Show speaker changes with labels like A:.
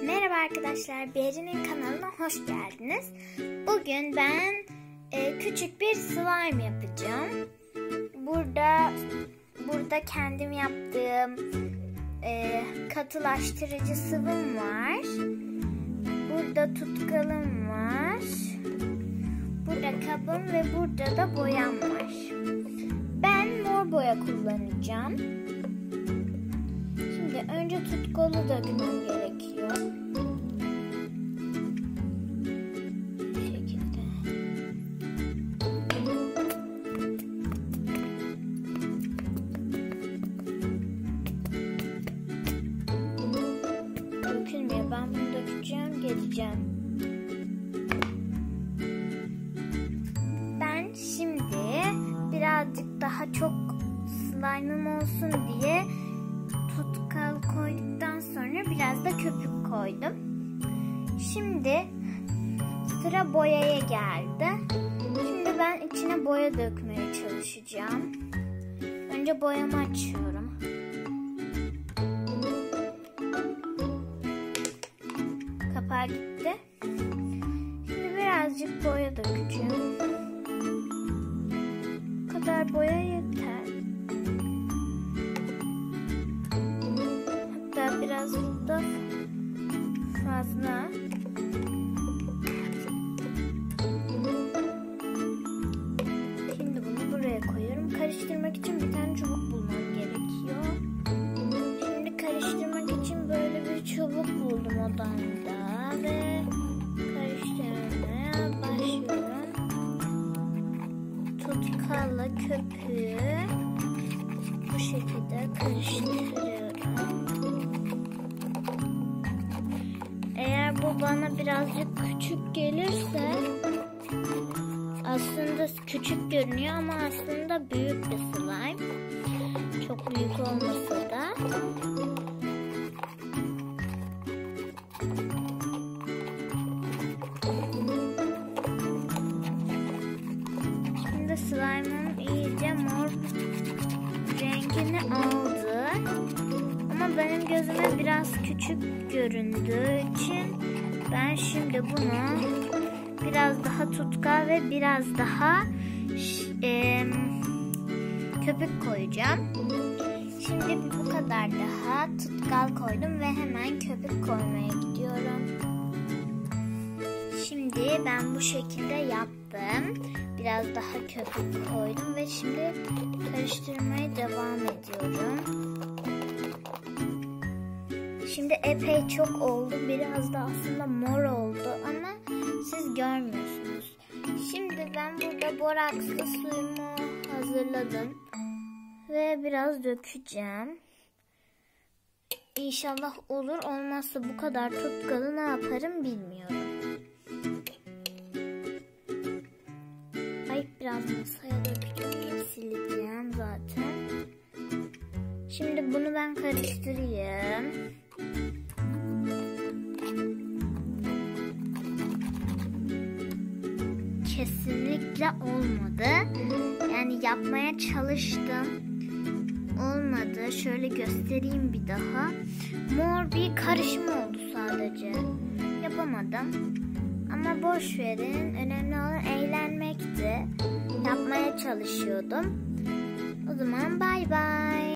A: Merhaba arkadaşlar, Beri'nin kanalına hoş geldiniz. Bugün ben küçük bir slime yapacağım. Burada kendim yaptığım katılaştırıcı sıvım var. Burada tutkalım var. Burada kabım ve burada da boyam var. Ben mor boya kullanacağım. Şimdi önce tutkalı dökmem gerekiyor. Bu şekilde. Dökülmüyor. Ben bunu dökeceğim, geleceğim. Ben şimdi birazcık daha çok slime'ım olsun diye tutkal koyduktan sonra biraz da köpük koydum. Şimdi sıra boyaya geldi. Şimdi ben içine boya dökmeye çalışacağım. Önce boyamı açıyorum. Kapağı gitti. Şimdi birazcık boya dökeceğim. Bu kadar boya yeter. Biraz da fazla. Şimdi bunu buraya koyuyorum. Karıştırmak için bir tane çubuk bulmam gerekiyor. Şimdi karıştırmak için böyle bir çubuk buldum odamda ve karıştırmaya başlıyorum. Tutkalla köpüğü bu şekilde karıştırıyorum. Eğer bu bana birazcık küçük gelirse, aslında küçük görünüyor ama aslında büyük bir slime. Çok büyük olmasa da. Şimdi slime'ım iyice mor rengini aldı. Ama benim gözüme biraz küçük göründüğü için ben şimdi bunu biraz daha tutkal ve biraz daha köpük koyacağım. Şimdi bu kadar daha tutkal koydum ve hemen köpük koymaya gidiyorum. Şimdi ben bu şekilde yaptım. Biraz daha köpük koydum ve şimdi karıştırmaya devam ediyorum. Şimdi epey çok oldu. Biraz da aslında mor oldu ama siz görmüyorsunuz. Şimdi ben burada borakslı suyumu hazırladım. Ve biraz dökeceğim. İnşallah olur. Olmazsa bu kadar tutkalı ne yaparım bilmiyorum. Ay, biraz masaya dökeceğim. Sileceğim zaten. Şimdi bunu ben karıştırayım. Kesinlikle olmadı. Yani yapmaya çalıştım. Olmadı. Şöyle göstereyim bir daha. Mor bir karışım oldu sadece. Yapamadım. Ama boş verin. Önemli olan eğlenmekti. Yapmaya çalışıyordum. O zaman bay bay.